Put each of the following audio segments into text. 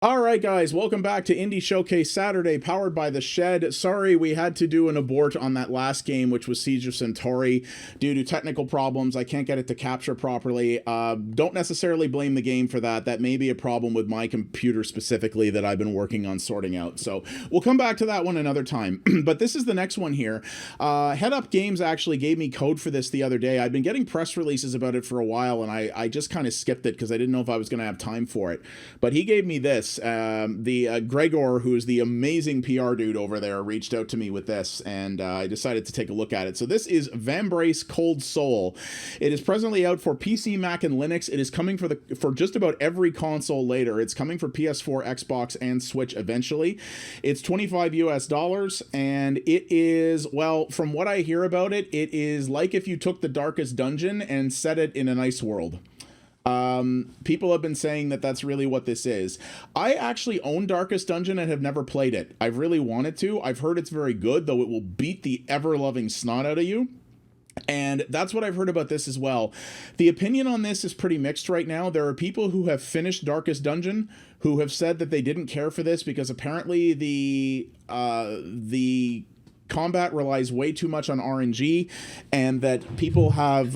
All right, guys, welcome back to Indie Showcase Saturday, powered by The Shed. Sorry, we had to do an abort on that last game, which was Siege of Centauri, due to technical problems. I can't get it to capture properly. Don't necessarily blame the game for that. That may be a problem with my computer specifically that I've been working on sorting out. So we'll come back to that one another time. But this is the next one here. HeadUp Games actually gave me code for this the other day. I've been getting press releases about it for a while, and I just kind of skipped it because I didn't know if I was going to have time for it. But he gave me this. Gregor, who's the amazing PR dude over there, reached out to me with this, and I decided to take a look at it. So this is Vambrace Cold Soul. It is presently out for PC, Mac, and Linux. It is coming for just about every console later. It's coming for PS4, Xbox, and Switch eventually. It's $25 US, and it is, well, from what I hear about it, it is like if you took the Darkest Dungeon and set it in a nice world. People have been saying that that's really what this is. I actually own Darkest Dungeon and have never played it. I've really wanted to. I've heard it's very good, though it will beat the ever-loving snot out of you. And that's what I've heard about this as well. The opinion on this is pretty mixed right now. There are people who have finished Darkest Dungeon who have said that they didn't care for this because apparently the combat relies way too much on RNG, and that people have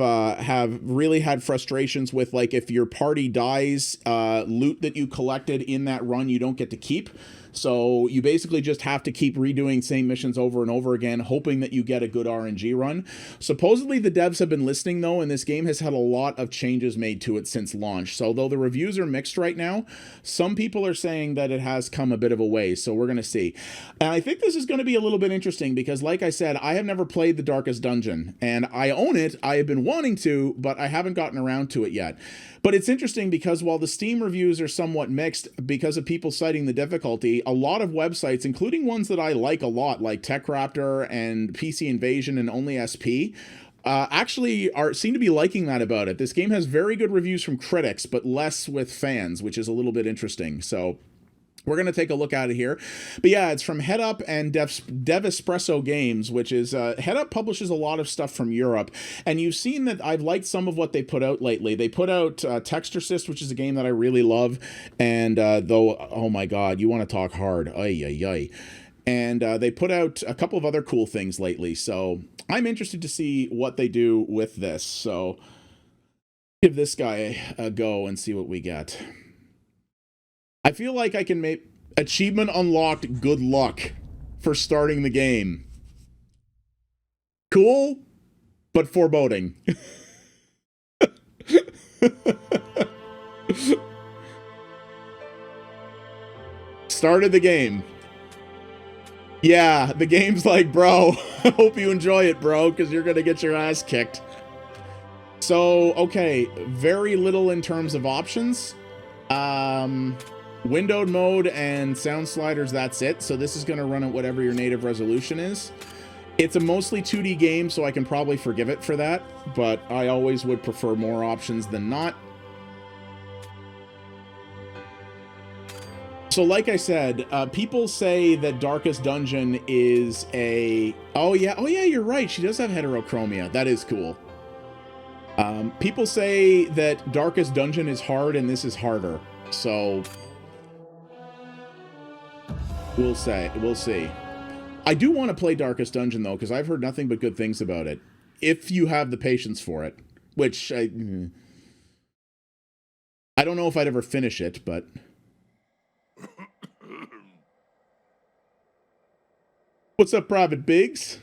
really had frustrations with, like, if your party dies, loot that you collected in that run you don't get to keep. So you basically just have to keep redoing same missions over and over again, hoping that you get a good RNG run. Supposedly the devs have been listening, though, and this game has had a lot of changes made to it since launch. So though the reviews are mixed right now, some people are saying that it has come a bit of a way, so we're going to see. And I think this is going to be a little bit interesting because, like I said, I have never played the Darkest Dungeon, and I own it. I have been wanting to, but I haven't gotten around to it yet. But it's interesting because while the Steam reviews are somewhat mixed because of people citing the difficulty, a lot of websites, including ones that I like a lot, like TechRaptor and PC Invasion and Only SP, actually seem to be liking that about it. This game has very good reviews from critics, but less with fans, which is a little bit interesting. So we're going to take a look at it here. But yeah, it's from HeadUp and Devespresso Games, which is, HeadUp publishes a lot of stuff from Europe. And you've seen that I've liked some of what they put out lately. They put out Texturesist, which is a game that I really love. And though, oh my God, you want to talk hard. Ay, ay, ay. And they put out a couple of other cool things lately. So I'm interested to see what they do with this. So give this guy a go and see what we get. I feel like I can make achievement unlocked, good luck for starting the game. Cool, but foreboding. Started the game. Yeah, the game's like, bro, I hope you enjoy it, bro, because you're going to get your ass kicked. So, okay, very little in terms of options. Windowed mode and sound sliders, that's it. So this is going to run at whatever your native resolution is. It's a mostly 2D game, so I can probably forgive it for that, but I always would prefer more options than not. So like I said, people say that Darkest Dungeon is a... Oh yeah, you're right. She does have heterochromia. That is cool. People say that Darkest Dungeon is hard and this is harder. So... We'll see. I do want to play Darkest Dungeon, though, because I've heard nothing but good things about it. If you have the patience for it. Which, I don't know if I'd ever finish it, but... What's up, Private Biggs?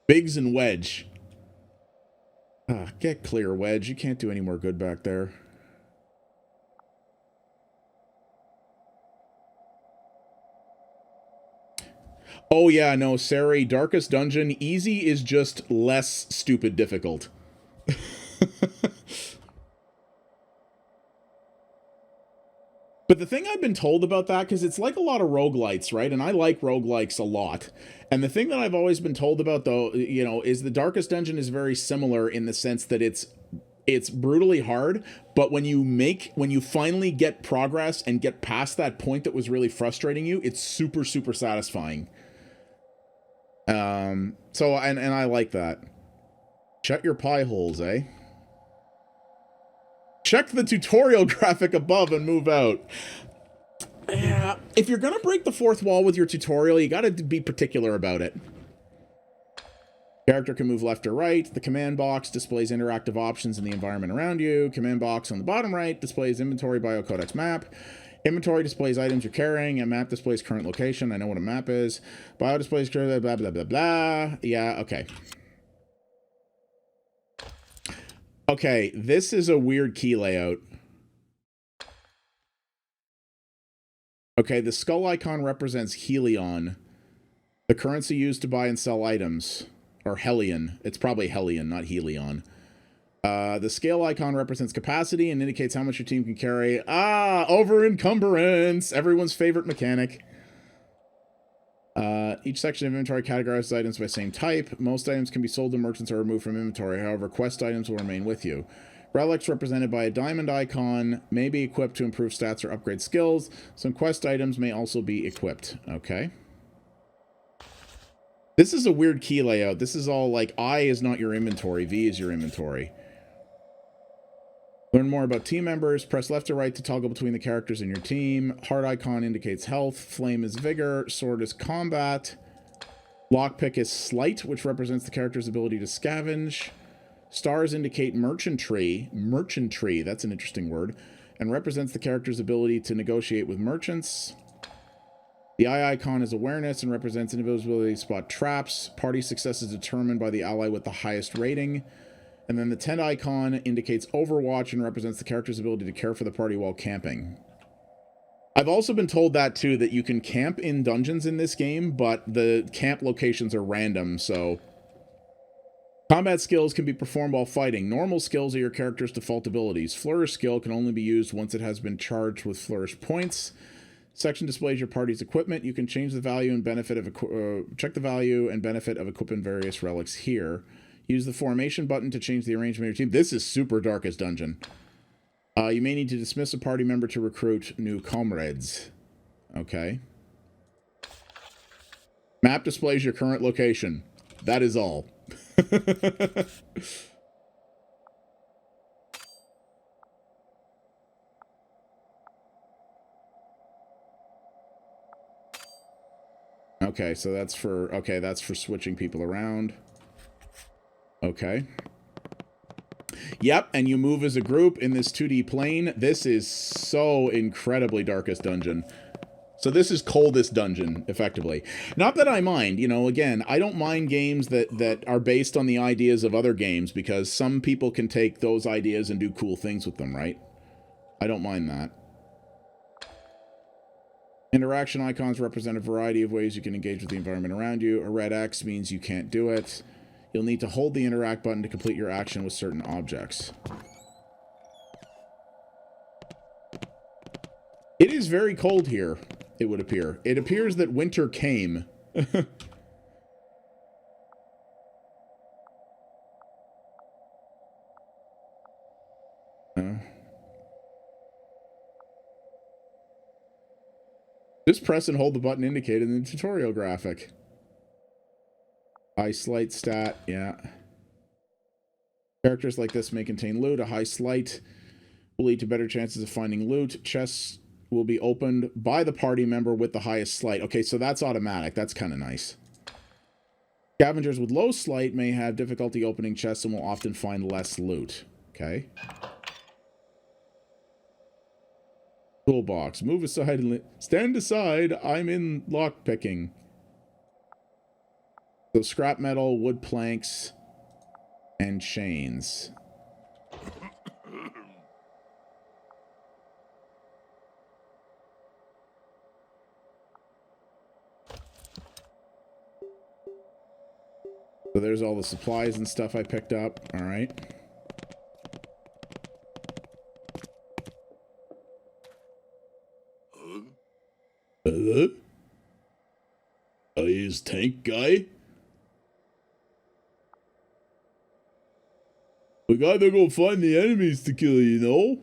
Biggs and Wedge. Get clear, Wedge. You can't do any more good back there. Oh yeah, no, Sari, Darkest Dungeon, easy is just less stupid difficult. But the thing I've been told about that, because it's like a lot of roguelites, right? And I like roguelikes a lot. And the thing that I've always been told about, though, you know, is the Darkest Dungeon is very similar in the sense that it's brutally hard, but when you finally get progress and get past that point that was really frustrating you, it's super, super satisfying. So I like that. Shut your pie holes, eh? Check the tutorial graphic above and move out. Yeah, if you're gonna break the fourth wall with your tutorial, you gotta be particular about it. Character can move left or right. The command box displays interactive options in the environment around you. Command box on the bottom right displays inventory biocodex map. Inventory displays items you're carrying. A map displays current location. I know what a map is. Bio displays blah, blah, blah, blah, blah. Yeah, okay. Okay, this is a weird key layout. Okay, the skull icon represents Helion, the currency used to buy and sell items. Or Hellion. It's probably Hellion, not Helion. The scale icon represents capacity and indicates how much your team can carry. Ah, over encumbrance. Everyone's favorite mechanic. Each section of inventory categorizes items by same type. Most items can be sold to merchants or removed from inventory. However, quest items will remain with you. Relics represented by a diamond icon may be equipped to improve stats or upgrade skills. Some quest items may also be equipped. Okay. This is a weird key layout. This is all like I is not your inventory. V is your inventory. Learn more about team members. Press left or right to toggle between the characters in your team. Heart icon indicates health. Flame is vigor. Sword is combat. Lockpick is sleight, which represents the character's ability to scavenge. Stars indicate merchantry. Merchantry, that's an interesting word. And represents the character's ability to negotiate with merchants. The eye icon is awareness and represents an ability to spot traps. Party success is determined by the ally with the highest rating. And then the tent icon indicates Overwatch and represents the character's ability to care for the party while camping. I've also been told that, too, that you can camp in dungeons in this game, but the camp locations are random, so... Combat skills can be performed while fighting. Normal skills are your character's default abilities. Flourish skill can only be used once it has been charged with flourish points. Section displays your party's equipment. You can change the value and benefit of check the value and benefit of equipping various relics here. Use the formation button to change the arrangement of your team. This is super Darkest Dungeon. You may need to dismiss a party member to recruit new comrades. Okay. Map displays your current location. That is all. Okay, so that's for, okay, that's for switching people around. Okay. Yep, and you move as a group in this 2D plane. This is so incredibly Darkest Dungeon. So this is Coldest Dungeon, effectively. Not that I mind, you know, again, I don't mind games that are based on the ideas of other games, because some people can take those ideas and do cool things with them, right? I don't mind that. Interaction icons represent a variety of ways you can engage with the environment around you. A red X means you can't do it. You'll need to hold the interact button to complete your action with certain objects. It is very cold here, it would appear. It appears that winter came. Just press and hold the button indicated in the tutorial graphic. High sleight stat, yeah. Characters like this may contain loot. A high sleight will lead to better chances of finding loot. Chests will be opened by the party member with the highest sleight. Okay, so that's automatic. That's kind of nice. Scavengers with low sleight may have difficulty opening chests and will often find less loot. Okay. Toolbox. Move aside and stand aside. I'm in lockpicking. So scrap metal, wood planks, and chains. So there's all the supplies and stuff I picked up. All right. Is tank guy? We gotta go find the enemies to kill, you know?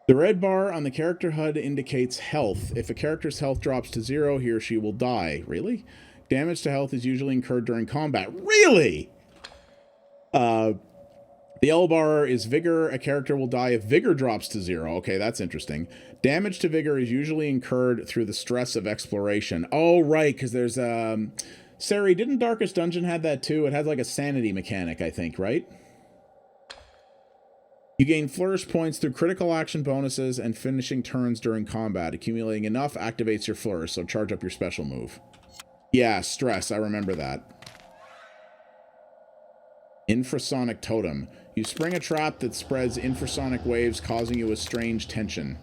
The red bar on the character HUD indicates health. If a character's health drops to 0, he or she will die. Really? Damage to health is usually incurred during combat. Really? The yellow bar is vigor. A character will die if vigor drops to 0. Okay, that's interesting. Damage to vigor is usually incurred through the stress of exploration. Oh, right, because there's... Sari, didn't Darkest Dungeon have that too? It has like a sanity mechanic, I think, right? You gain flourish points through critical action bonuses and finishing turns during combat. Accumulating enough activates your flourish, so charge up your special move. Yeah, stress. I remember that. Infrasonic totem. You spring a trap that spreads infrasonic waves, causing you a strange tension.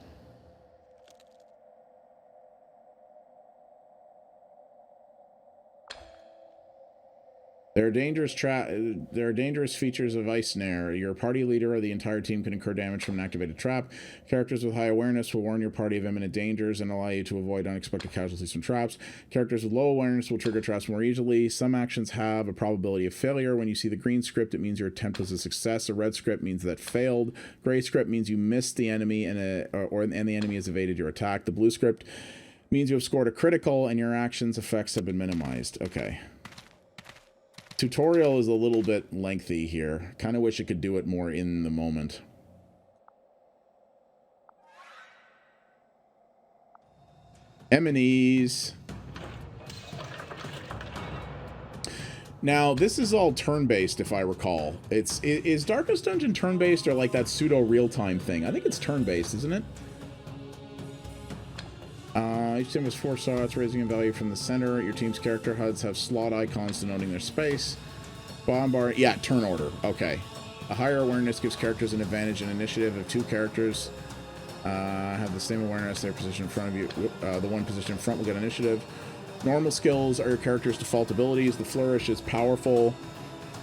There are dangerous features of Ice Snare. Your party leader or the entire team can incur damage from an activated trap. Characters with high awareness will warn your party of imminent dangers and allow you to avoid unexpected casualties from traps. Characters with low awareness will trigger traps more easily. Some actions have a probability of failure. When you see the green script, it means your attempt was a success. A red script means that failed. Gray script means you missed the enemy and the enemy has evaded your attack. The blue script means you have scored a critical and your actions' effects have been minimized. Okay. Tutorial is a little bit lengthy here. Kind of wish it could do it more in the moment. Enemies. Now, this is all turn-based, if I recall. Is Darkest Dungeon turn-based or like that pseudo-real-time thing? I think it's turn-based, isn't it? Each team has 4 slots, raising in value from the center. Your team's character HUDs have slot icons denoting their space. Bottom bar, yeah, turn order. Okay. A higher awareness gives characters an advantage in initiative. If 2 characters have the same awareness, their position in front of you, the one position in front will get initiative. Normal skills are your character's default abilities. The flourish is powerful,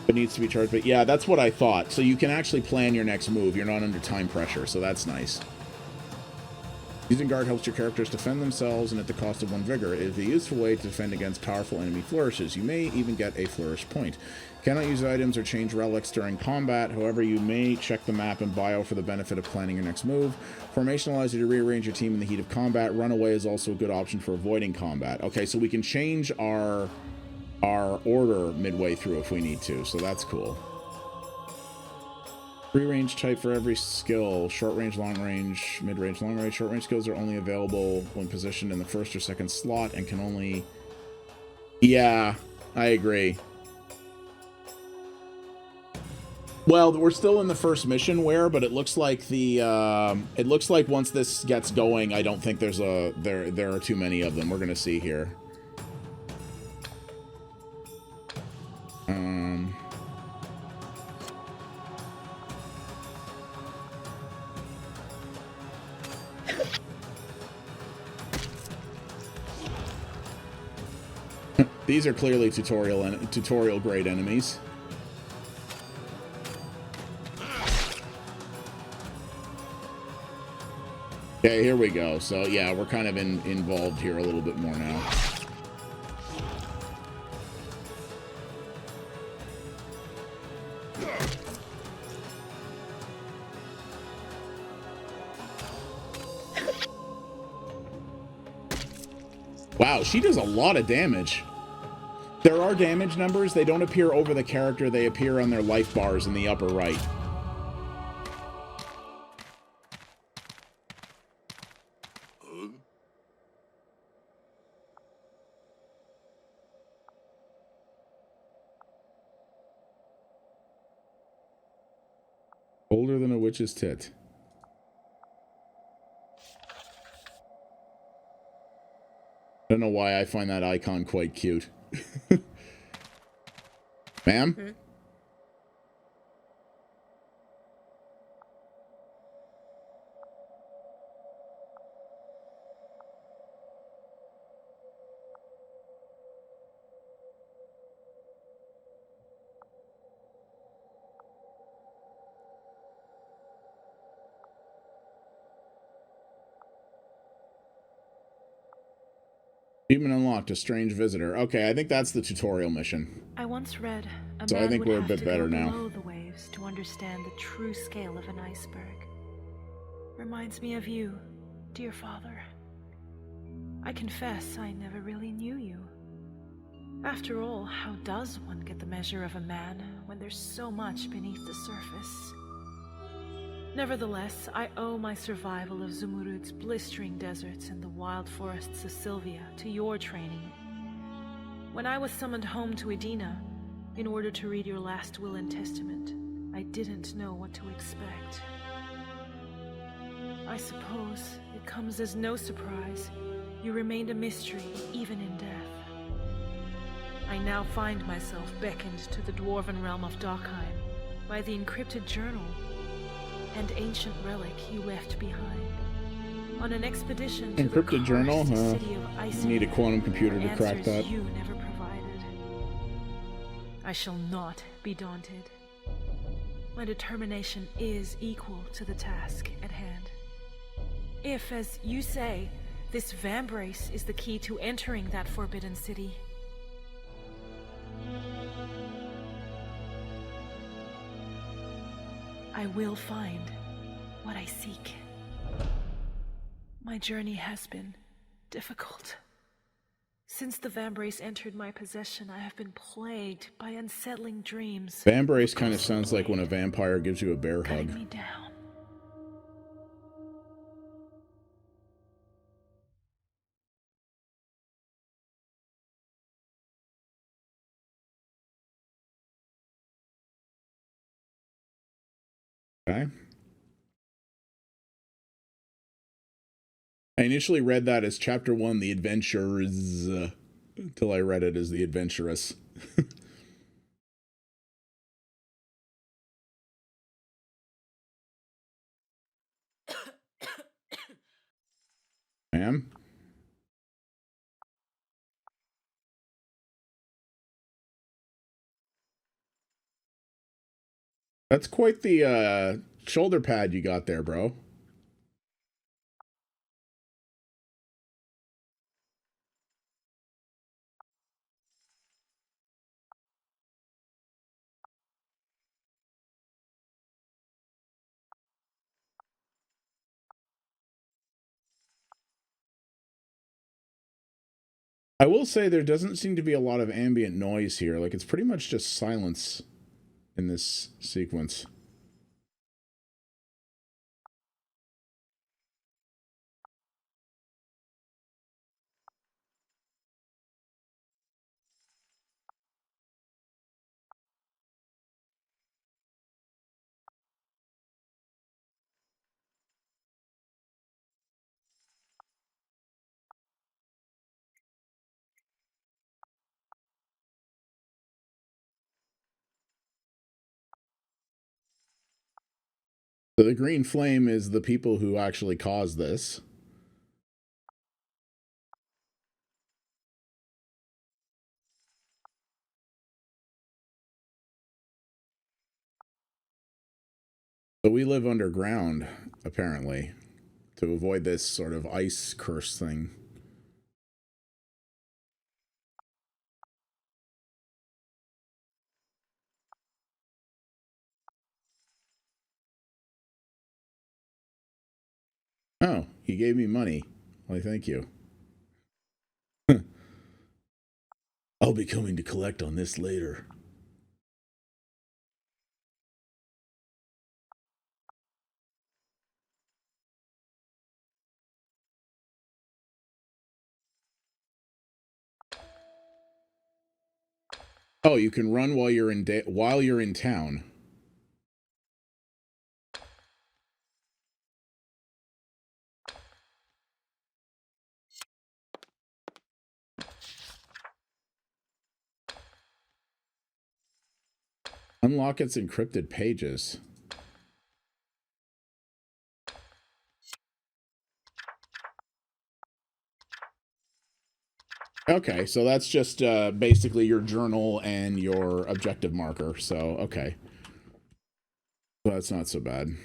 but needs to be charged. But yeah, that's what I thought. So you can actually plan your next move. You're not under time pressure, so that's nice. Using guard helps your characters defend themselves and at the cost of 1 vigor. It is a useful way to defend against powerful enemy flourishes. You may even get a flourish point. Cannot use items or change relics during combat. However, you may check the map and bio for the benefit of planning your next move. Formation allows you to rearrange your team in the heat of combat. Runaway is also a good option for avoiding combat. Okay, so we can change our order midway through if we need to, so that's cool. Free range type for every skill. Short range, long range, mid range, long range. Short range skills are only available when positioned in the first or second slot and can only... Yeah, I agree. Well, we're still in the first mission but it looks like it looks like once this gets going, I don't think there are too many of them. We're gonna see here. These are clearly tutorial grade enemies. Okay, here we go. So yeah, we're kind of involved here a little bit more now. Wow, she does a lot of damage. There are damage numbers. They don't appear over the character. They appear on their life bars in the upper right. Older than a witch's tit. I don't know why I find that icon quite cute. Ma'am? Mm-hmm. Achievement unlocked, a strange visitor. Okay, I think that's the tutorial mission. I once read a so man I think would we're a have bit to better go now. below the waves to understand the true scale of an iceberg. reminds me of you, dear father. I confess I never really knew you. After all, how does one get the measure of a man when there's so much beneath the surface? Nevertheless, I owe my survival of Zumurud's blistering deserts and the wild forests of Sylvia to your training. When I was summoned home to Edina, in order to read your last will and testament, I didn't know what to expect. I suppose it comes as no surprise you remained a mystery even in death. I now find myself beckoned to the dwarven realm of Dockheim by the encrypted journal and ancient relic you left behind. On an expedition to encrypted the journal, city of Iceland, need a quantum computer to crack that. you never provided. I shall not be daunted. My determination is equal to the task at hand. If, as you say, this Vambrace is the key to entering that forbidden city, I will find what I seek. My journey has been difficult. Since the Vambrace entered my possession, I have been plagued by unsettling dreams. Vambrace kind of sounds like when a vampire gives you a bear hug. Cutting me down. Okay. I initially read that as chapter 1, The Adventurers, until I read it as The Adventurous. Ma'am? That's quite the shoulder pad you got there, bro. I will say there doesn't seem to be a lot of ambient noise here. Like, it's pretty much just silence in this sequence. So the green flame is the people who actually caused this. So we live underground, apparently, to avoid this sort of ice curse thing. Oh, he gave me money. Why, thank you. I'll be coming to collect on this later. Oh, you can run while you're in town. Unlock its encrypted pages. Okay, so that's just basically your journal and your objective marker. So, okay. So that's not so bad.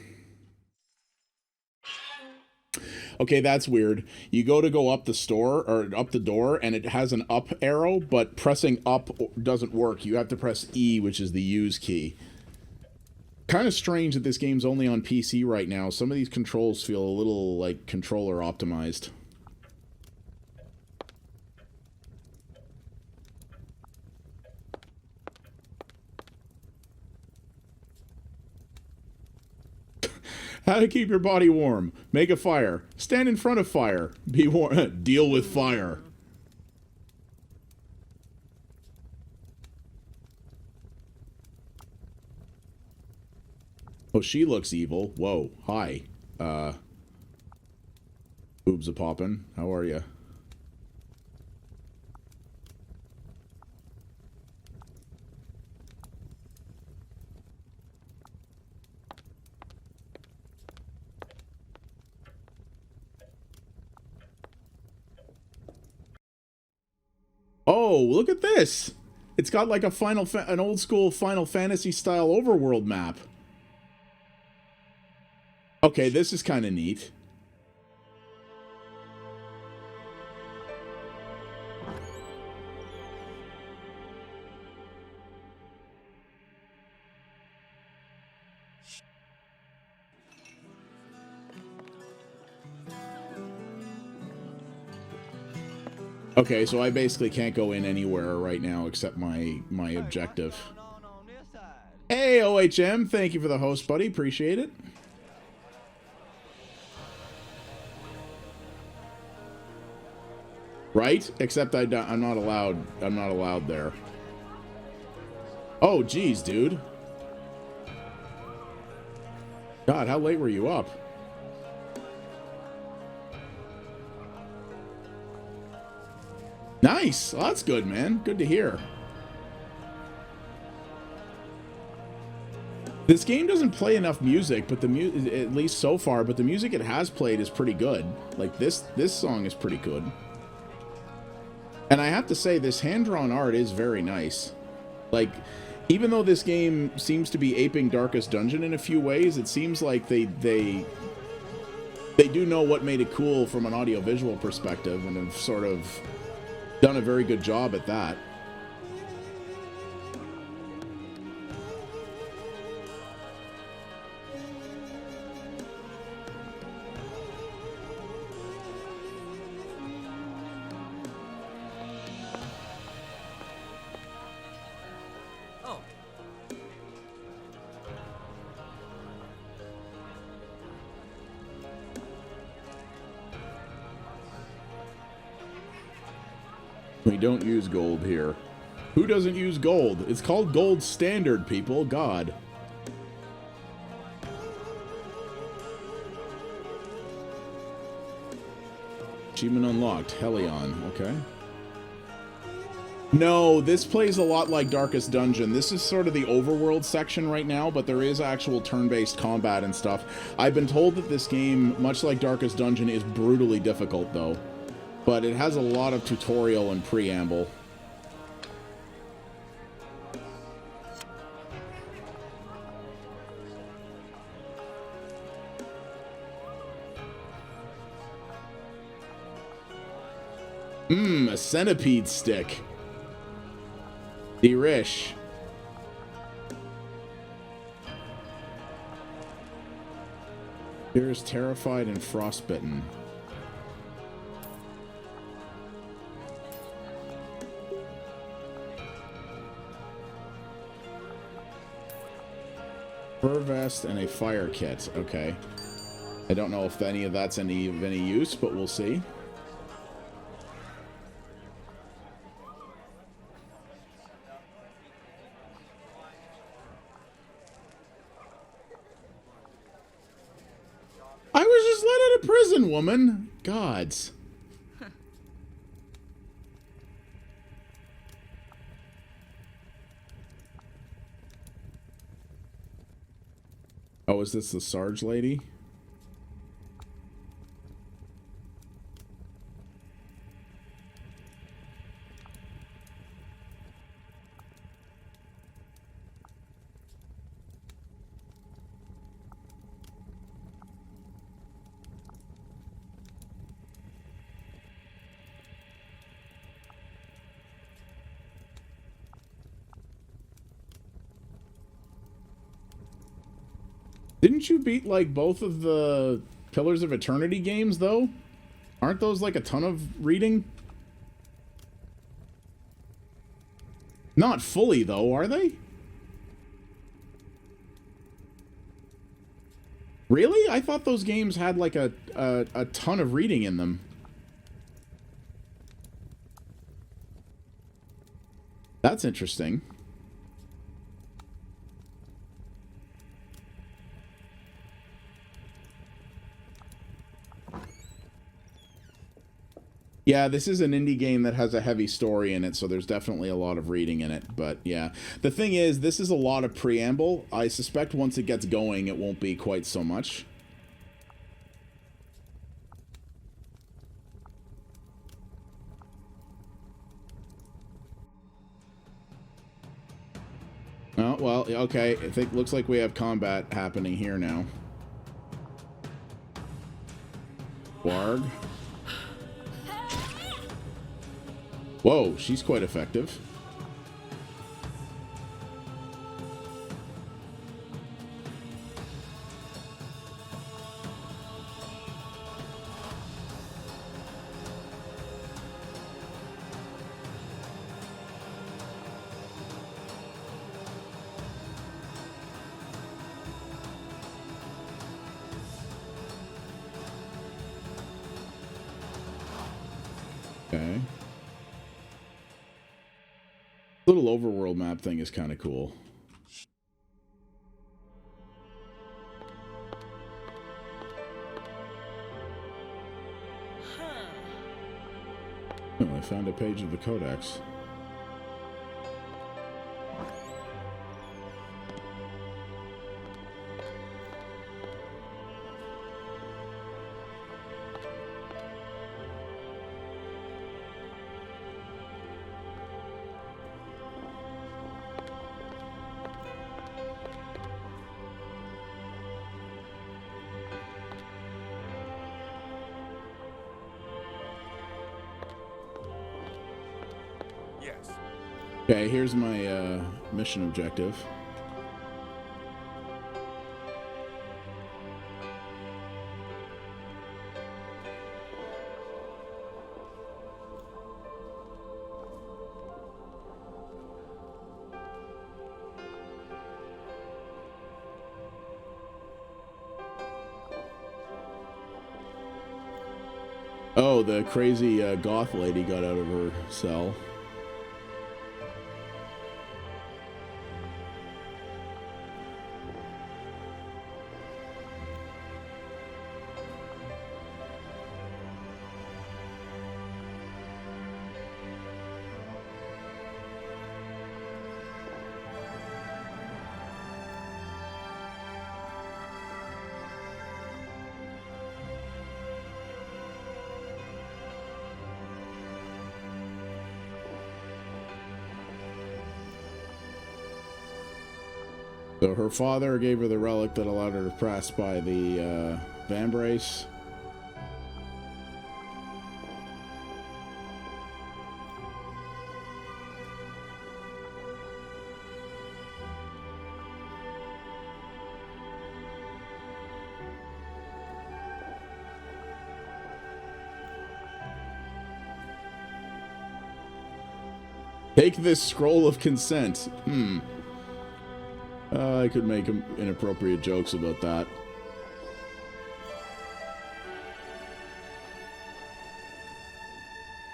Okay, that's weird. You go up the store or up the door and it has an up arrow, but pressing up doesn't work. You have to press E, which is the use key. Kind of strange that this game's only on PC right now. Some of these controls feel a little, like, controller optimized. How to keep your body warm. Make a fire. Stand in front of fire. Be warm. Deal with fire. Oh, she looks evil. Whoa. Hi. Boobs a-poppin'. How are you? Oh, look at this! It's got like a an old school Final Fantasy style overworld map. Okay, this is kind of neat. Okay, so I basically can't go in anywhere right now except my objective. Hey, OHM, thank you for the host, buddy. Appreciate it. Right? Except I'm not allowed. I'm not allowed there. Oh, geez, dude. God, how late were you up? Nice. Well, that's good, man. Good to hear. This game doesn't play enough music, but at least so far, but the music it has played is pretty good. Like this song is pretty good. And I have to say, this hand-drawn art is very nice. Like, even though this game seems to be aping Darkest Dungeon in a few ways, it seems like they do know what made it cool from an audiovisual perspective and have sort of done a very good job at that. We don't use gold here. Who doesn't use gold? It's called gold standard, people. God. Achievement unlocked. Helion. Okay. No, this plays a lot like Darkest Dungeon. This is sort of the overworld section right now, but there is actual turn-based combat and stuff. I've been told that this game, much like Darkest Dungeon, is brutally difficult, though. But it has a lot of tutorial and preamble. A centipede stick. Derish. Here's terrified and frostbitten. Fur vest and a fire kit. Okay. I don't know if any of that's of any use, but we'll see. I was just let out of prison, woman. Gods. Oh, is this the Sarge lady? Didn't you beat, like, both of the Pillars of Eternity games, though? Aren't those, like, a ton of reading? Not fully, though, are they? Really? I thought those games had, like, a ton of reading in them. That's interesting. Yeah, this is an indie game that has a heavy story in it, so there's definitely a lot of reading in it. But yeah, the thing is, this is a lot of preamble. I suspect once it gets going, it won't be quite so much. Oh, well, okay. I think looks like we have combat happening here now. Warg. Whoa, she's quite effective. Okay. Little overworld map thing is kind of cool. Oh, I found a page of the Codex. Okay, here's my mission objective. Oh, the crazy goth lady got out of her cell. So her father gave her the relic that allowed her to pass by the Vambrace. Take this scroll of consent. I could make inappropriate jokes about that.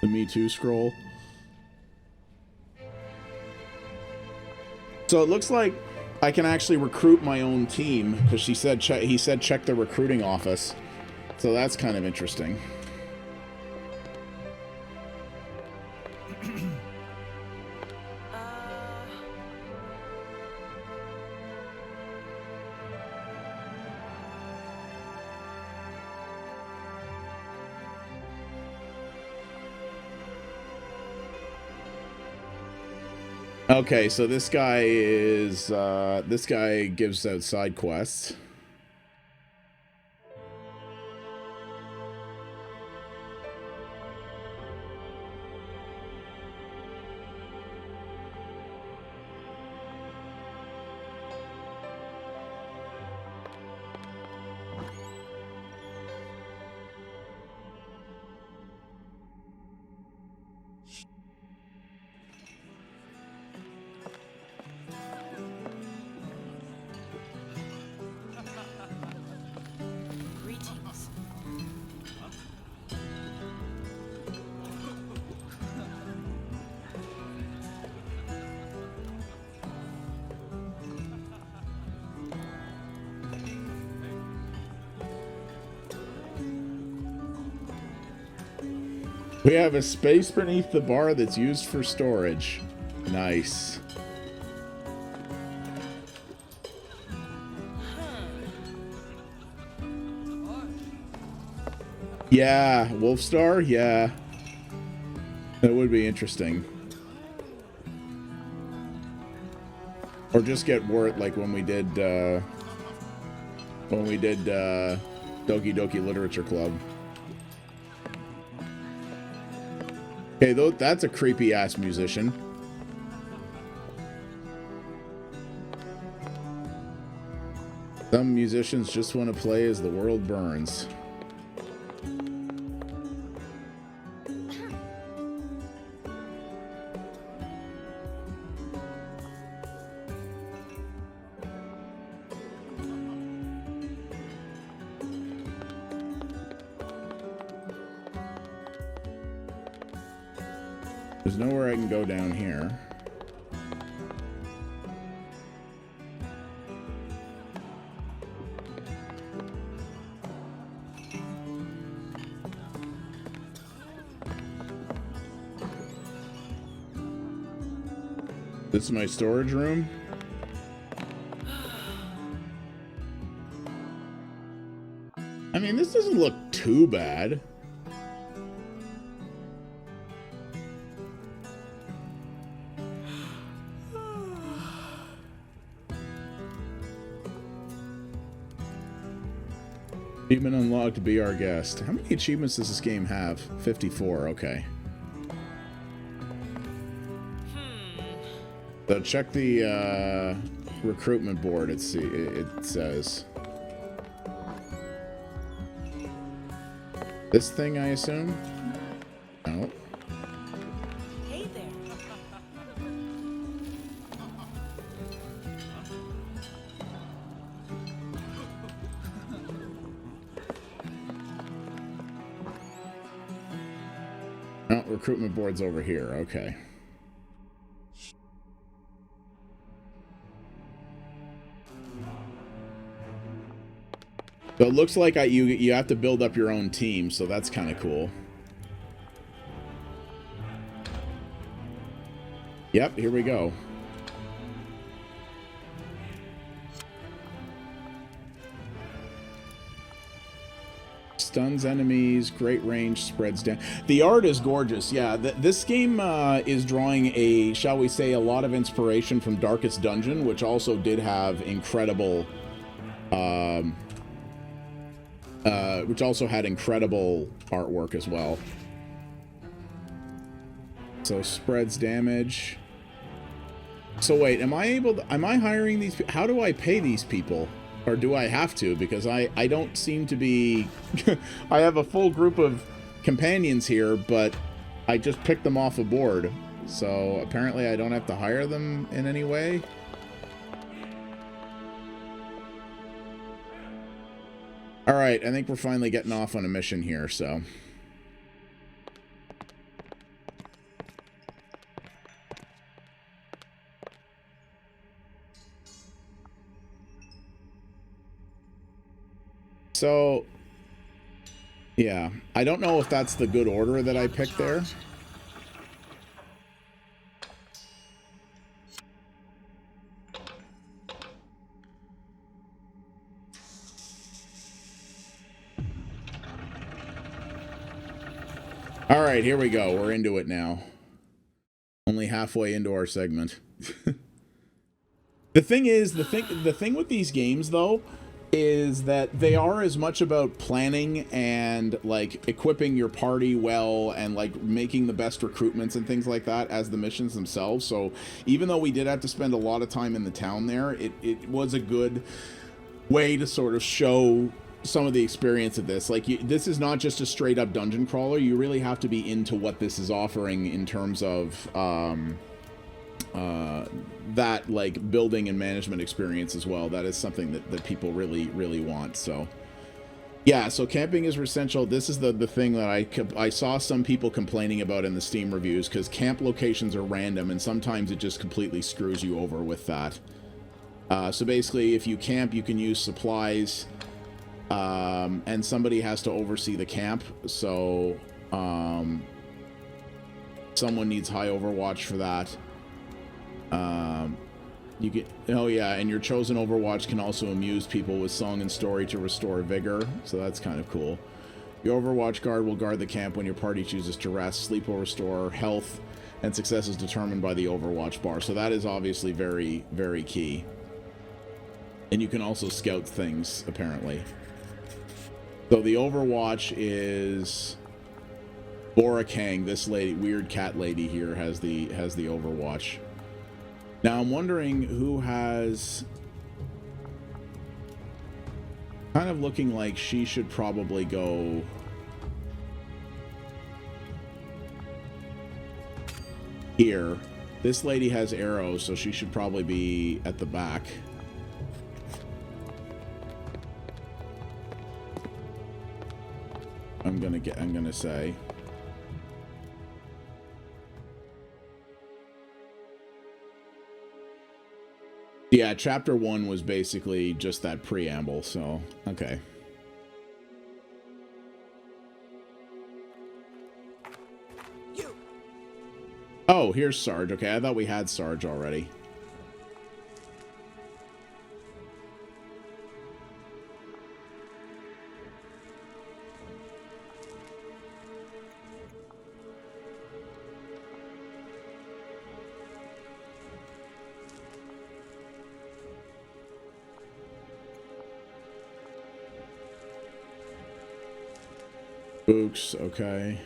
The Me Too scroll. So it looks like I can actually recruit my own team, because he said check the recruiting office. So that's kind of interesting. Okay, so this guy is, this guy gives out side quests. We have a space beneath the bar that's used for storage. Nice. Yeah, Wolfstar? Yeah. That would be interesting. Or just get Wart like when we did Doki Doki Literature Club. Okay, though that's a creepy ass musician. Some musicians just want to play as the world burns. There's nowhere I can go down here. This is my storage room. I mean, this doesn't look too bad. Achievement unlocked to be our guest. How many achievements does this game have? 54, okay. So check the recruitment board. It says. This thing, I assume? No. Hey there. Oh, recruitment board's over here. Okay. So it looks like you have to build up your own team, so that's kind of cool. Yep, here we go. Stuns enemies, great range, spreads down. The art is gorgeous. Yeah, this game is drawing a, shall we say, a lot of inspiration from Darkest Dungeon, which also did have incredible, which also had incredible artwork as well. So spreads damage. So wait, am I hiring these? How do I pay these people? Or do I have to? Because I don't seem to be... I have a full group of companions here, but I just picked them off a board. So apparently I don't have to hire them in any way. Alright, I think we're finally getting off on a mission here, so... So, yeah, I don't know if that's the good order that I picked there. All right, here we go. We're into it now. Only halfway into our segment. The thing is, the thing with these games, though, is that they are as much about planning and like equipping your party well and like making the best recruitments and things like that as the missions themselves. So even though we did have to spend a lot of time in the town there, it was a good way to sort of show some of the experience of this. Like, this is not just a straight up dungeon crawler. You really have to be into what this is offering in terms of that like building and management experience as well. That is something that people really want. So yeah, so camping is essential. This is the thing that I saw some people complaining about in the Steam reviews, because camp locations are random and sometimes it just completely screws you over with that. So basically, if you camp, you can use supplies, and somebody has to oversee the camp. So Someone needs high Overwatch for that. You get, oh yeah, and your chosen Overwatch can also amuse people with song and story to restore vigor, so that's kind of cool. Your Overwatch guard will guard the camp when your party chooses to rest. Sleep will restore health, and success is determined by the Overwatch bar, so that is obviously very, very key. And you can also scout things, apparently. So the Overwatch is Borakang. This lady, weird cat lady here, has the Overwatch. Now I'm wondering who has, kind of looking like she should probably go here. This lady has arrows, so she should probably be at the back. I'm gonna say. Yeah, chapter 1 was basically just that preamble, so okay. You. Oh, here's Sarge. Okay, I thought we had Sarge already. Books, okay.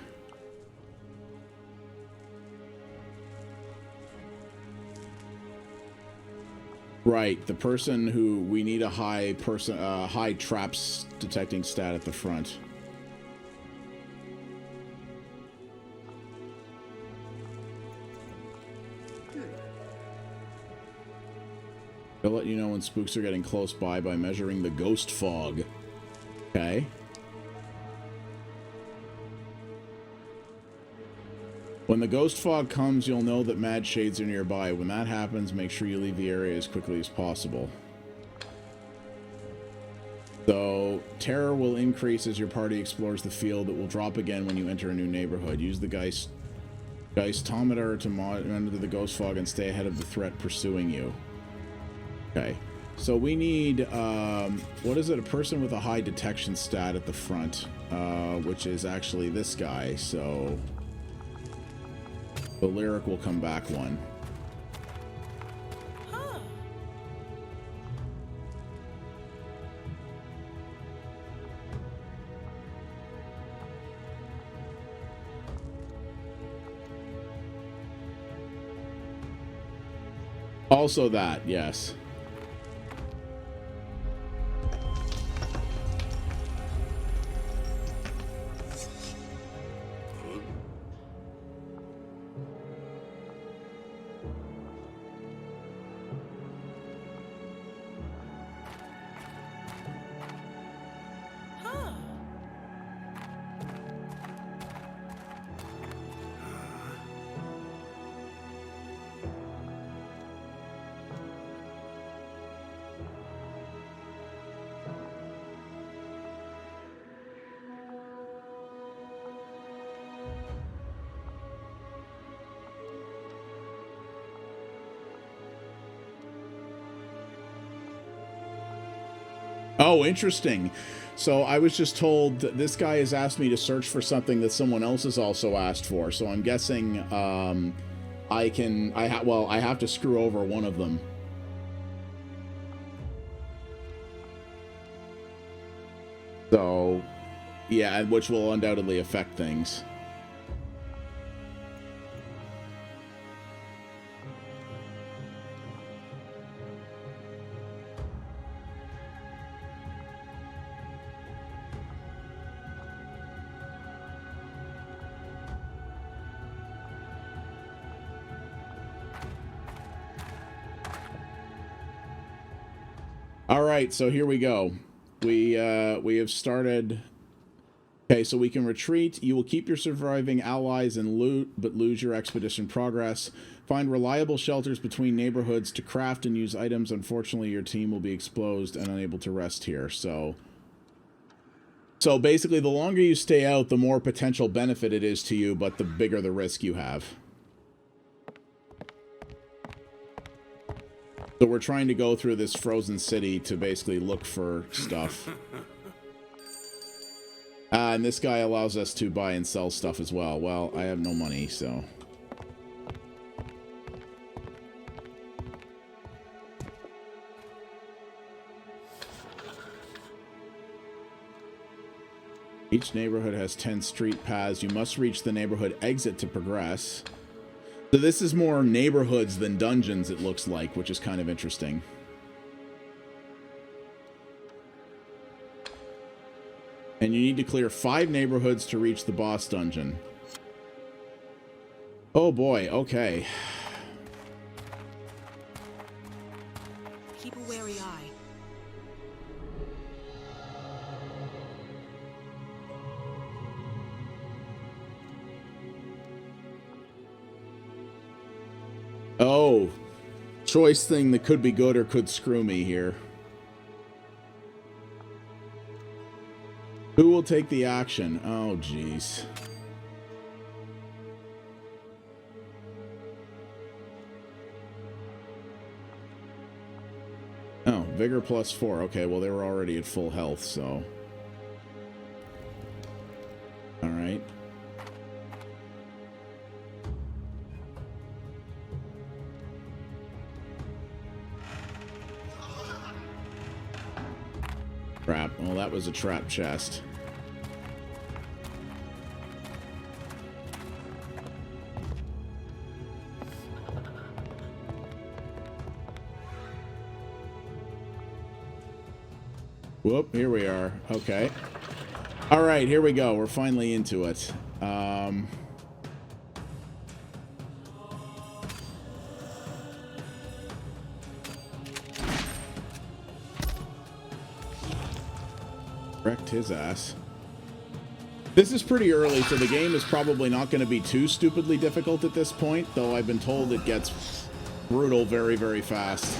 Right, the person who we need a high traps detecting stat at the front. They'll let you know when spooks are getting close by measuring the ghost fog. Okay. When the ghost fog comes, you'll know that mad shades are nearby. When that happens, make sure you leave the area as quickly as possible. So, terror will increase as your party explores the field. It will drop again when you enter a new neighborhood. Use the Geistometer to monitor the ghost fog and stay ahead of the threat pursuing you. Okay. So we need, what is it? A person with a high detection stat at the front, which is actually this guy, so the lyric will come back one. Huh. Also that, yes. Oh, interesting. So I was just told that this guy has asked me to search for something that someone else has also asked for. So I'm guessing I have to screw over one of them. So, yeah, which will undoubtedly affect things. All right, so here we go. We have started. Okay, so we can retreat. You will keep your surviving allies and loot, but lose your expedition progress. Find reliable shelters between neighborhoods to craft and use items. Unfortunately, your team will be exposed and unable to rest here. So So basically, the longer you stay out, the more potential benefit it is to you, but the bigger the risk you have. So we're trying to go through this frozen city to basically look for stuff. And this guy allows us to buy and sell stuff as well. Well, I have no money, so... Each neighborhood has 10 street paths. You must reach the neighborhood exit to progress. So this is more neighborhoods than dungeons, it looks like, which is kind of interesting. And you need to clear 5 neighborhoods to reach the boss dungeon. Oh boy, okay. Keep a wary eye. Oh, choice thing that could be good or could screw me here. Who will take the action? Oh, jeez. Oh, Vigor +4. Okay, well, they were already at full health, so... Alright. Crap. Well, that was a trap chest. Whoop, here we are. Okay. All right, here we go. We're finally into it. Wrecked his ass. This is pretty early, so the game is probably not going to be too stupidly difficult at this point, though I've been told it gets brutal very, very fast.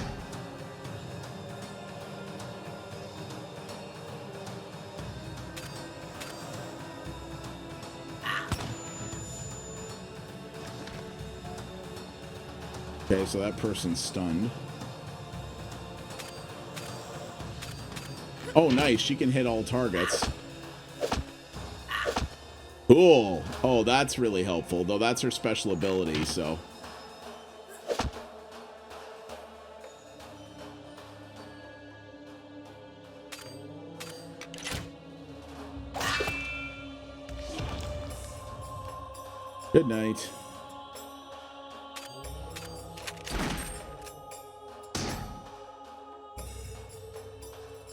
Okay, so that person's stunned. Oh, nice. She can hit all targets. Cool. Oh, that's really helpful, though that's her special ability, so... Good night.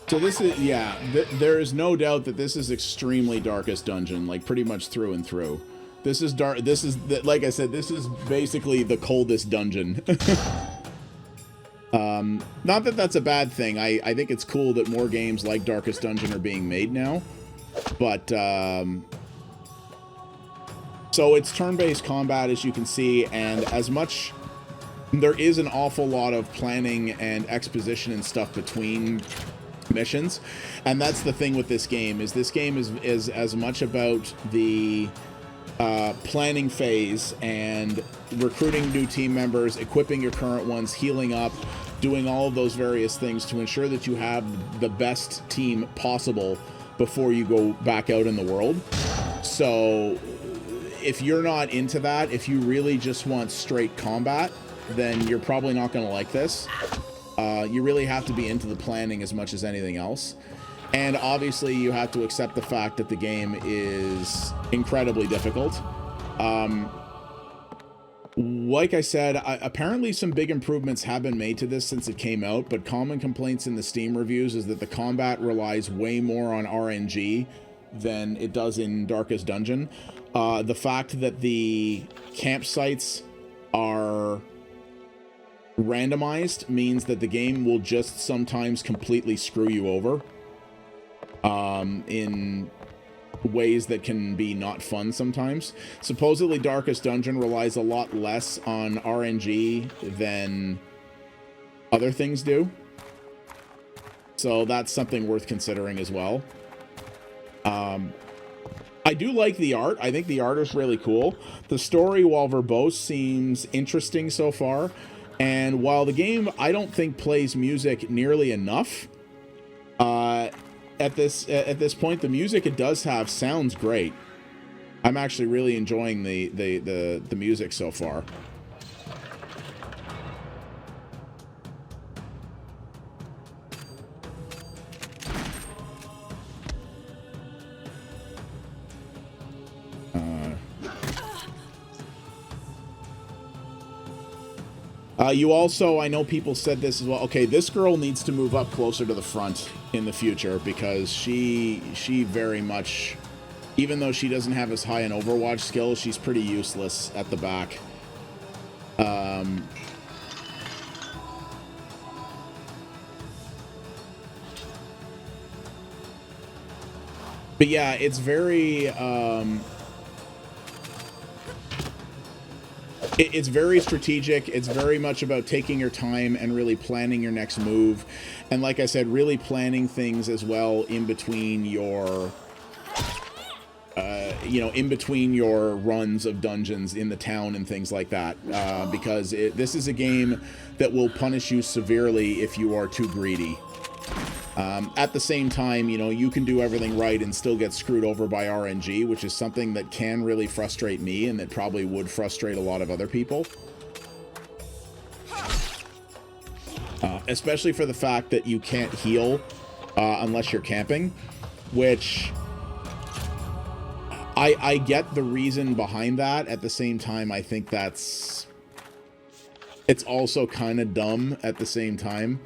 So this is, yeah, there is no doubt that this is extremely darkest dungeon, like pretty much through and through. This is dark, this is, like I said, this is basically the coldest dungeon. Not that that's a bad thing. I think it's cool that more games like Darkest Dungeon are being made now. But, so it's turn-based combat, as you can see, and as much... There is an awful lot of planning and exposition and stuff between missions, and that's the thing with this game, is as much about the planning phase and recruiting new team members, equipping your current ones, healing up, doing all of those various things to ensure that you have the best team possible before you go back out in the world. So if you're not into that, if you really just want straight combat, then you're probably not going to like this. You really have to be into the planning as much as anything else. And obviously you have to accept the fact that the game is incredibly difficult. Like I said, apparently some big improvements have been made to this since it came out, but common complaints in the Steam reviews is that the combat relies way more on RNG than it does in Darkest Dungeon. The fact that the campsites are randomized means that the game will just sometimes completely screw you over in ways that can be not fun sometimes. Supposedly Darkest Dungeon relies a lot less on RNG than other things do, so that's something worth considering as well. I do like the art. I think the art is really cool. The story, while verbose, seems interesting so far. And while the game, I don't think plays music nearly enough, at this point, the music it does have sounds great. I'm actually really enjoying the music so far. You also, I know people said this as well. Okay, this girl needs to move up closer to the front in the future because she very much, even though she doesn't have as high an Overwatch skill, she's pretty useless at the back. But yeah, it's very it's very strategic. It's very much about taking your time and really planning your next move. And like I said, really planning things as well in between your, in between your runs of dungeons in the town and things like that. Because this is a game that will punish you severely if you are too greedy. At the same time, you can do everything right and still get screwed over by RNG, which is something that can really frustrate me and that probably would frustrate a lot of other people. Especially for the fact that you can't heal unless you're camping, which I get the reason behind that. At the same time, I think it's also kind of dumb at the same time.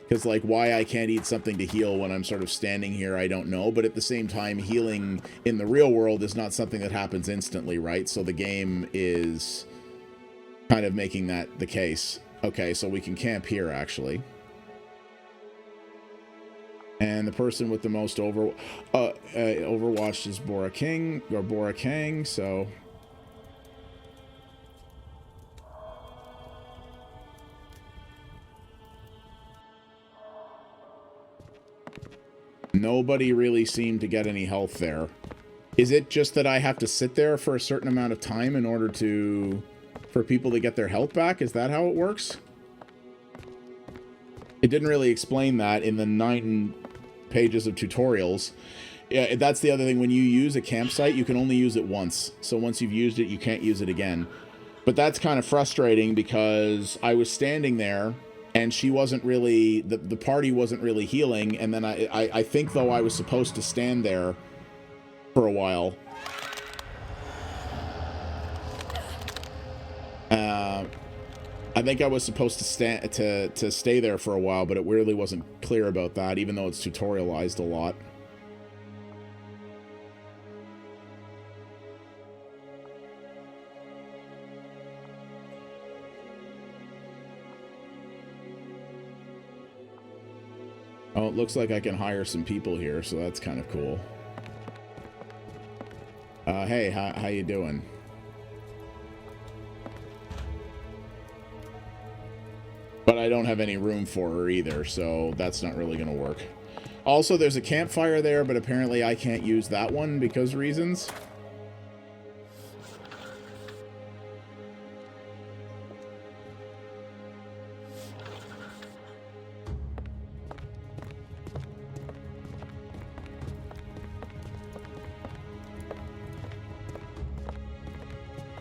Because, like, why I can't eat something to heal when I'm sort of standing here, I don't know. But at the same time, healing in the real world is not something that happens instantly, right? So the game is kind of making that the case. Okay, so we can camp here, actually. And the person with the most Overwatch is Bora King, or Bora Kang, so... Nobody really seemed to get any health there. Is it just that I have to sit there for a certain amount of time in order for people to get their health back? Is that how it works? It didn't really explain that in the 9 pages of tutorials. Yeah, that's the other thing. When you use a campsite, you can only use it once. So once you've used it, you can't use it again. But that's kind of frustrating because I was standing there and she wasn't really, the party wasn't really healing, and then I think, though, I was supposed to stand there for a while. I think I was supposed to stay there for a while, but it really wasn't clear about that, even though it's tutorialized a lot. Oh, it looks like I can hire some people here, so that's kind of cool. Hey, how you doing? But I don't have any room for her either, so that's not really going to work. Also, there's a campfire there, but apparently I can't use that one because reasons.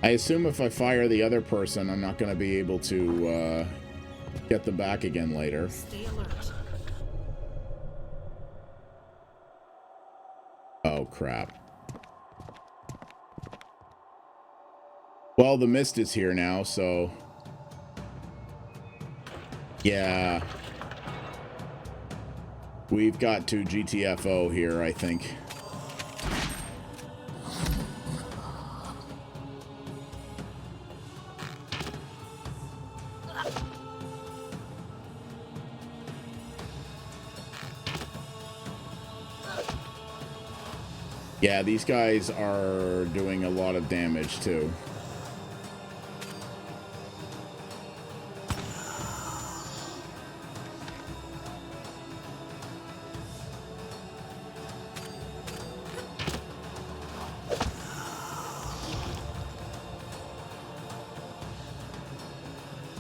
I assume if I fire the other person, I'm not going to be able to get them back again later. Stay alert. Oh, crap. Well, the mist is here now, so... Yeah. We've got to GTFO here, I think. Yeah, these guys are doing a lot of damage, too.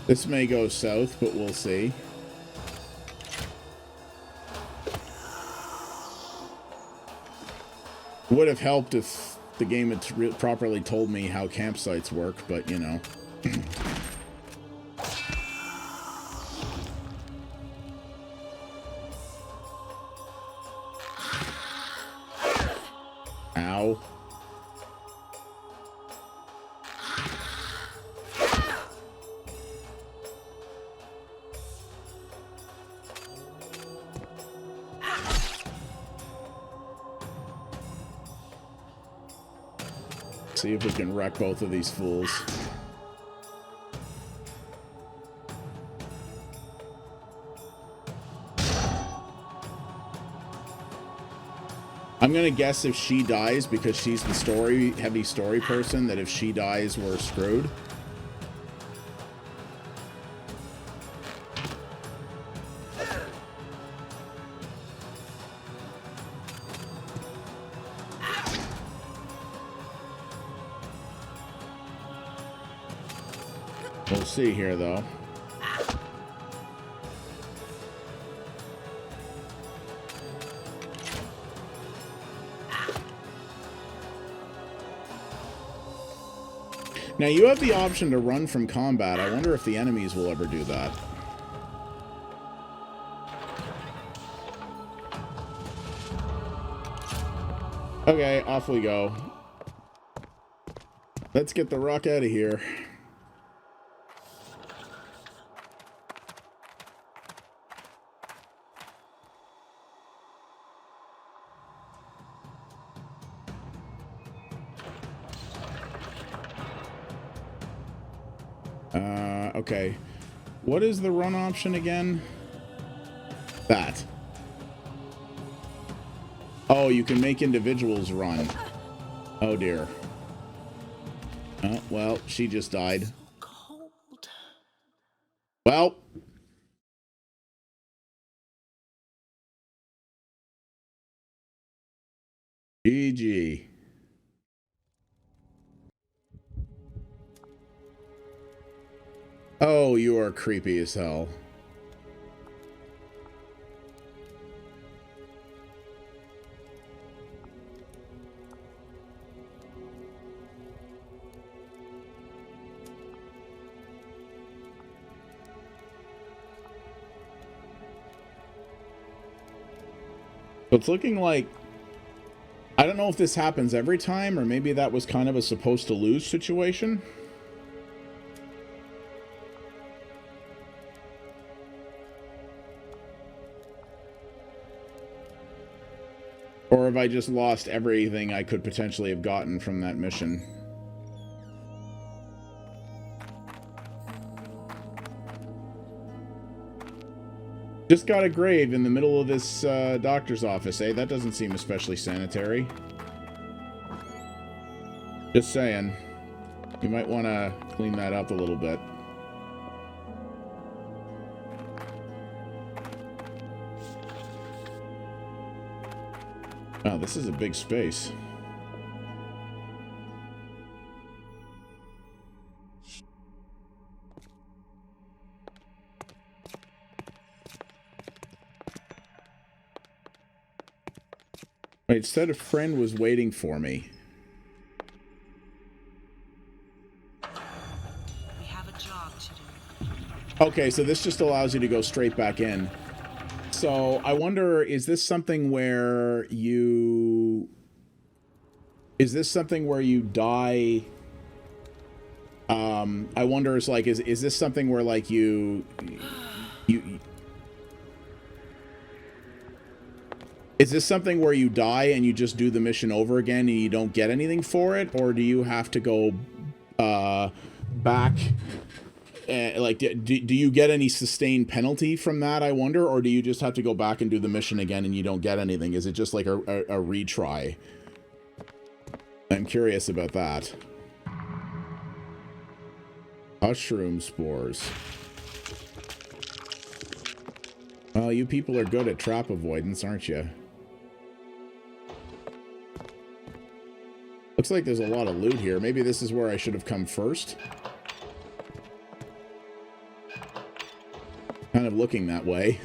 This may go south, but we'll see. Would have helped if the game had properly told me how campsites work, but you know. Ow. See if we can wreck both of these fools. I'm gonna guess if she dies, because she's the heavy story person, that if she dies, we're screwed. We'll see here, though. Now, you have the option to run from combat. I wonder if the enemies will ever do that. Okay, off we go. Let's get the rock out of here. Okay. What is the run option again? That. Oh, you can make individuals run. Oh, dear. Oh, well, she just died. Cold. Well. GG. Oh, you are creepy as hell. So it's looking like, I don't know if this happens every time, or maybe that was kind of a supposed to lose situation. Or have I just lost everything I could potentially have gotten from that mission? Just got a grave in the middle of this doctor's office, eh? That doesn't seem especially sanitary. Just saying. You might want to clean that up a little bit. Wow, this is a big space. Wait, it said a friend was waiting for me. We have a job to do. Okay, so this just allows you to go straight back in. So I wonder, is this something where you... Is this something where you die... I wonder, is like, is this something where, like, you... Is this something where you die and you just do the mission over again and you don't get anything for it? Or do you have to go back? Like, do you get any sustained penalty from that, I wonder? Or do you just have to go back and do the mission again and you don't get anything? Is it just like a retry? I'm curious about that. Mushroom spores. Well, you people are good at trap avoidance, aren't you? Looks like there's a lot of loot here. Maybe this is where I should have come first. Kind of looking that way.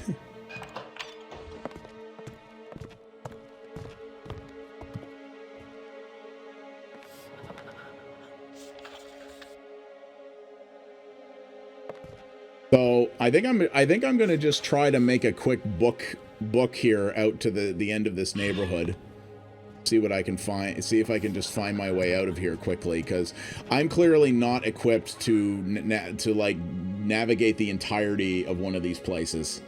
So I think I'm gonna just try to make a quick book here out to the end of this neighborhood. See what I can find. See if I can just find my way out of here quickly, because I'm clearly not equipped to like navigate the entirety of one of these places.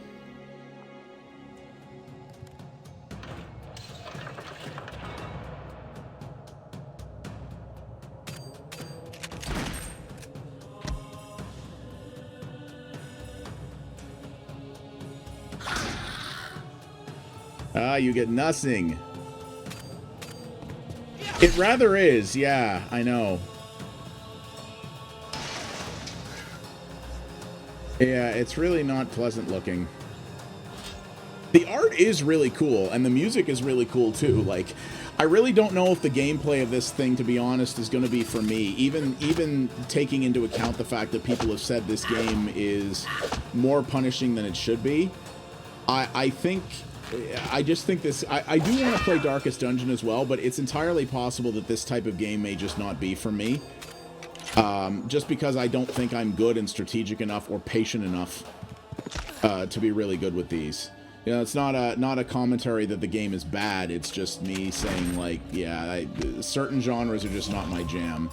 Ah, you get nothing. It rather is, yeah, I know. Yeah, it's really not pleasant looking. The art is really cool, and the music is really cool too. Like, I really don't know if the gameplay of this thing, to be honest, is going to be for me. Even taking into account the fact that people have said this game is more punishing than it should be. I just think this... I do want to play Darkest Dungeon as well, but it's entirely possible that this type of game may just not be for me. Just because I don't think I'm good and strategic enough or patient enough to be really good with these. You know, it's not a commentary that the game is bad. It's just me saying, like, yeah, certain genres are just not my jam.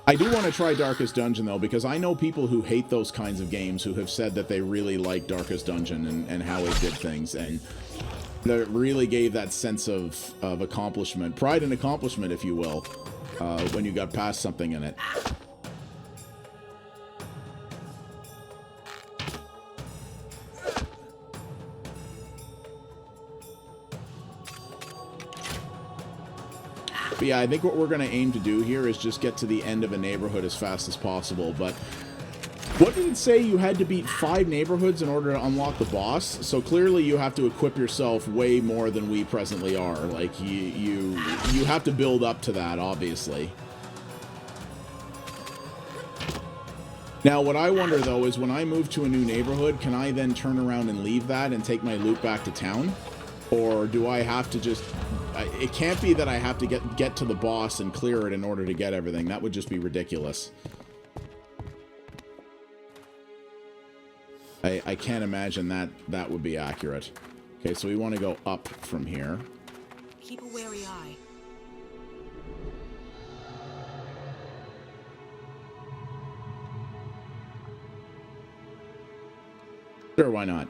I do want to try Darkest Dungeon, though, because I know people who hate those kinds of games who have said that they really like Darkest Dungeon and how it did things, and that really gave that sense of accomplishment. Pride and accomplishment, if you will, when you got past something in it. But yeah, I think what we're going to aim to do here is just get to the end of a neighborhood as fast as possible. But what did it say? You had to beat 5 neighborhoods in order to unlock the boss? So clearly you have to equip yourself way more than we presently are. Like, you have to build up to that, obviously. Now, what I wonder, though, is when I move to a new neighborhood, can I then turn around and leave that and take my loot back to town? Or do I have to just... It can't be that I have to get to the boss and clear it in order to get everything. That would just be ridiculous. I can't imagine that would be accurate. Okay, so we want to go up from here. Keep a wary eye. Sure, why not?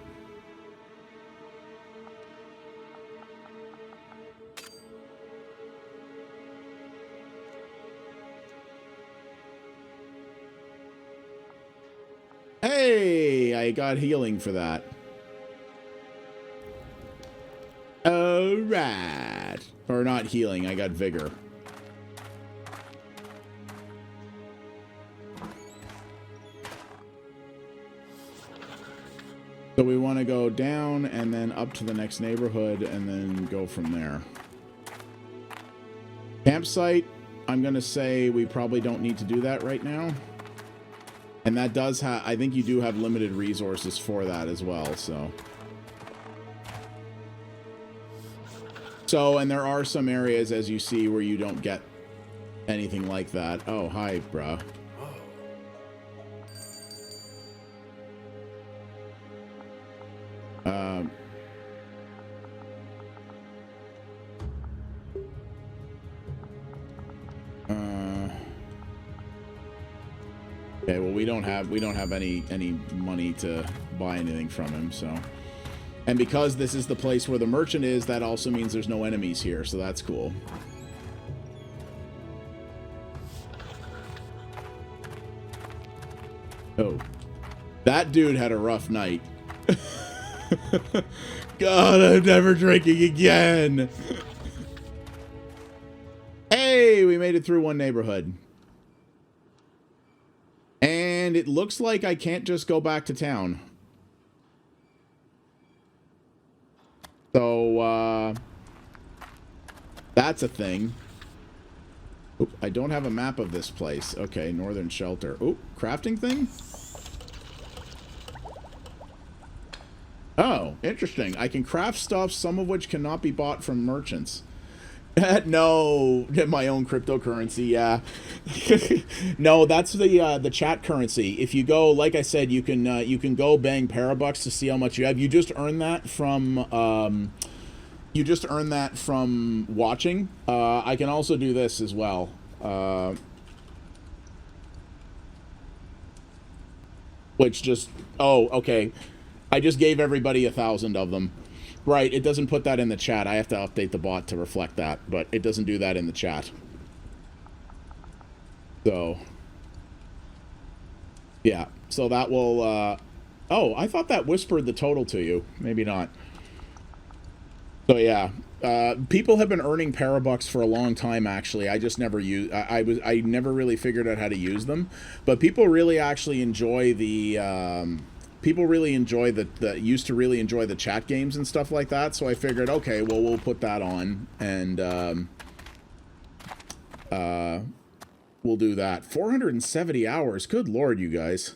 Hey, I got healing for that. Alright. Or not healing, I got vigor. So we want to go down and then up to the next neighborhood and then go from there. Campsite, I'm going to say we probably don't need to do that right now. And that does have, I think you do have limited resources for that as well, so. So, and there are some areas, as you see, where you don't get anything like that. Oh, hi, bruh. Okay, well, we don't have any money to buy anything from him, so. And because this is the place where the merchant is, that also means there's no enemies here, so that's cool. Oh. That dude had a rough night. God, I'm never drinking again. Hey, we made it through one neighborhood. And it looks like I can't just go back to town. So, that's a thing. Oop, I don't have a map of this place. Okay, Northern Shelter. Oop, crafting thing? Oh, interesting. I can craft stuff, some of which cannot be bought from merchants. No, my own cryptocurrency, yeah. No, that's the chat currency. If you go, like I said, you can go bang Parabucks to see how much you have. You just earn that from watching. I can also do this as well. Which just, oh, okay. I just gave everybody 1,000 of them. Right, it doesn't put that in the chat. I have to update the bot to reflect that, but it doesn't do that in the chat. So, yeah. So that will, oh, I thought that whispered the total to you. Maybe not. So, yeah. People have been earning Parabucks for a long time, actually. I just never use. I never really figured out how to use them. But people really actually enjoy the, used to really enjoy the chat games and stuff like that, so I figured, okay, well, we'll put that on, and, we'll do that. 470 hours, good lord, you guys.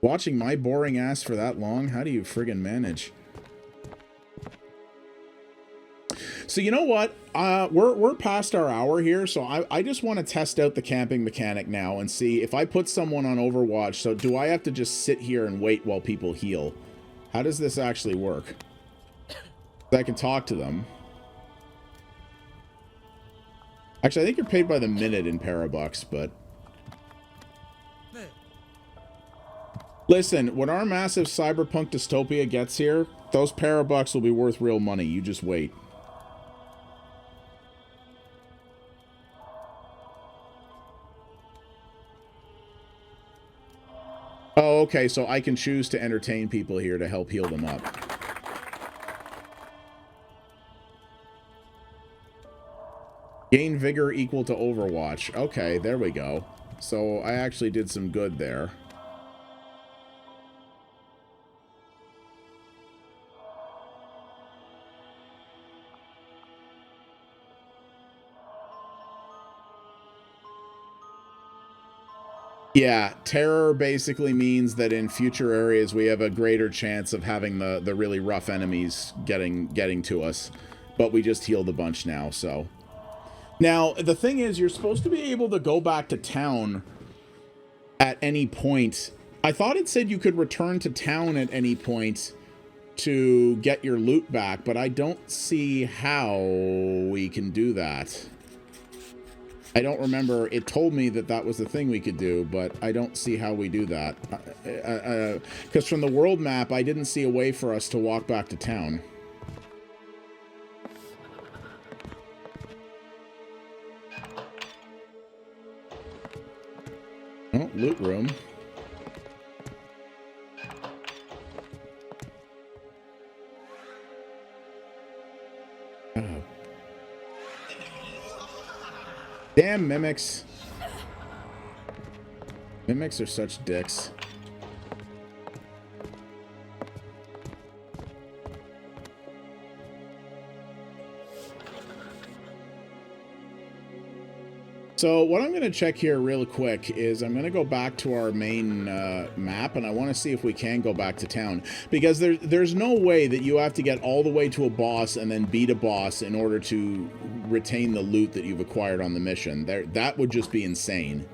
Watching my boring ass for that long, how do you friggin' manage? So you know what? We're past our hour here, so I just want to test out the camping mechanic now and see if I put someone on Overwatch. So do I have to just sit here and wait while people heal? How does this actually work? I can talk to them. Actually, I think you're paid by the minute in Parabucks, but... Listen, when our massive cyberpunk dystopia gets here, those Parabucks will be worth real money. You just wait. Oh, okay, so I can choose to entertain people here to help heal them up. Gain vigor equal to Overwatch. Okay, there we go. So I actually did some good there. Yeah, terror basically means that in future areas we have a greater chance of having the really rough enemies getting to us. But we just healed a bunch now, so. Now, the thing is, you're supposed to be able to go back to town at any point. I thought it said you could return to town at any point to get your loot back, but I don't see how we can do that. I don't remember. It told me that that was the thing we could do, but I don't see how we do that. Because from the world map, I didn't see a way for us to walk back to town. Oh, loot room. Oh. Damn mimics. Mimics are such dicks. So what I'm going to check here real quick is I'm going to go back to our main map, and I want to see if we can go back to town. Because there's no way that you have to get all the way to a boss and then beat a boss in order to retain the loot that you've acquired on the mission. That would just be insane.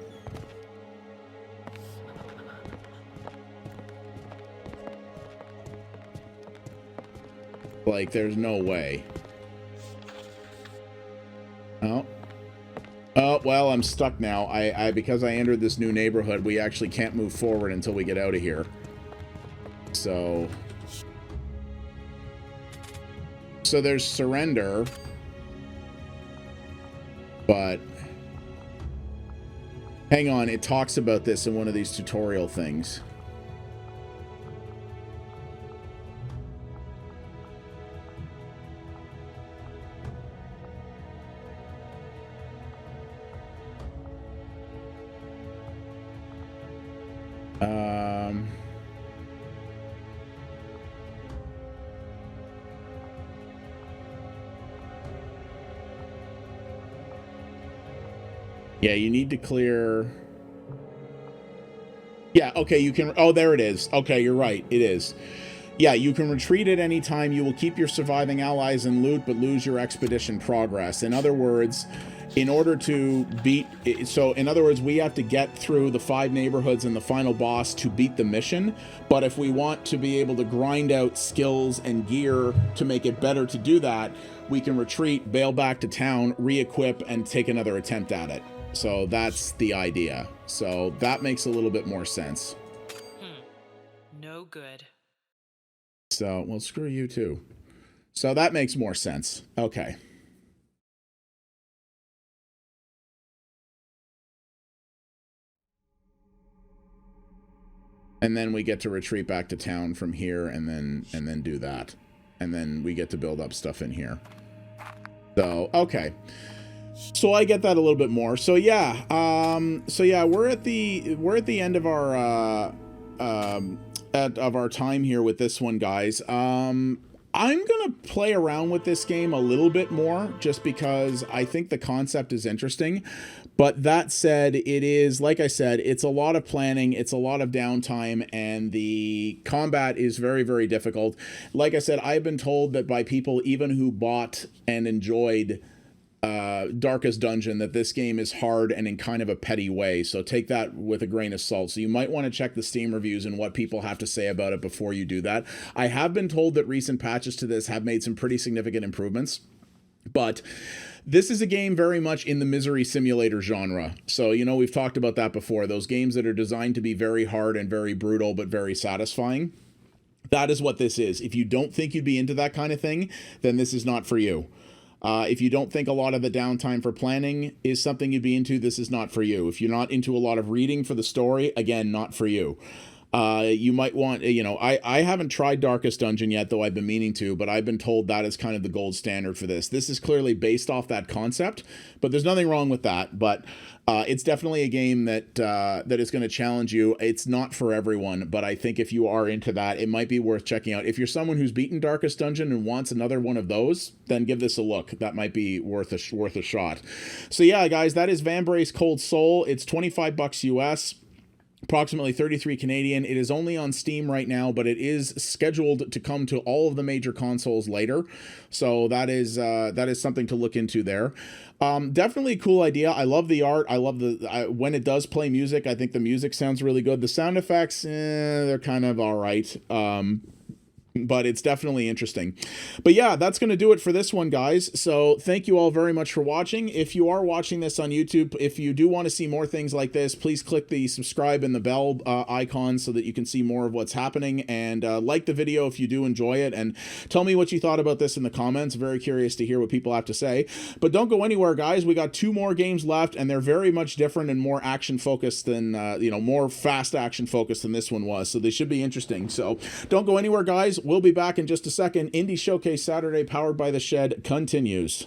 Like, there's no way. Oh. Oh, well, I'm stuck now. Because I entered this new neighborhood, we actually can't move forward until we get out of here. So there's surrender. But hang on, it talks about this in one of these tutorial things. Yeah, you need to clear... Yeah, okay, you can... Oh, there it is. Okay, you're right. It is. Yeah, you can retreat at any time. You will keep your surviving allies and loot, but lose your expedition progress. In other words, in order to beat... So, in other words, we have to get through the 5 neighborhoods and the final boss to beat the mission. But if we want to be able to grind out skills and gear to make it better to do that, we can retreat, bail back to town, re-equip, and take another attempt at it. So that's the idea. So that makes a little bit more sense. No good. So, well, screw you too. So that makes more sense. Okay. And then we get to retreat back to town from here and then do that. And then we get to build up stuff in here. So, okay. So I get that a little bit more. So yeah, we're at the end of our of our time here with this one, guys. I'm gonna play around with this game a little bit more just because I think the concept is interesting. But that said, it is, like I said, it's a lot of planning, it's a lot of downtime, and the combat is very, very difficult. Like I said, I've been told that by people even who bought and enjoyed Darkest Dungeon that this game is hard and in kind of a petty way, so take that with a grain of salt. So you might want to check the Steam reviews and what people have to say about it before you do that. I have been told that recent patches to this have made some pretty significant improvements, but this is a game very much in the misery simulator genre. So, you know, we've talked about that before, those games that are designed to be very hard and very brutal but very satisfying. That is what this is. If you don't think you'd be into that kind of thing, then this is not for you. If you don't think a lot of the downtime for planning is something you'd be into, this is not for you. If you're not into a lot of reading for the story, again, not for you. You might want, you know, I haven't tried Darkest Dungeon yet, though I've been meaning to, but I've been told that is kind of the gold standard for this. This is clearly based off that concept, but there's nothing wrong with that. But it's definitely a game that that is going to challenge you. It's not for everyone, but I think if you are into that, it might be worth checking out. If you're someone who's beaten Darkest Dungeon and wants another one of those, then give this a look. That might be worth a shot. So yeah, guys, that is Vambrace Cold Soul. It's $25 US. Approximately 33 Canadian. It is only on Steam right now, but it is scheduled to come to all of the major consoles later. So that is something to look into there. Definitely a cool idea. I love the art. I love when it does play music. I think the music sounds really good. The sound effects, they're kind of all right. But it's definitely interesting. But yeah, that's going to do it for this one, guys. So thank you all very much for watching. If you are watching this on YouTube, if you do want to see more things like this, please click the subscribe and the bell icon so that you can see more of what's happening. And like the video if you do enjoy it. And tell me what you thought about this in the comments. Very curious to hear what people have to say. But don't go anywhere, guys. We got 2 more games left, and they're very much different and more action-focused than, more fast action-focused than this one was. So they should be interesting. So don't go anywhere, guys. We'll be back in just a second. Indie Showcase Saturday, powered by The Shed, continues.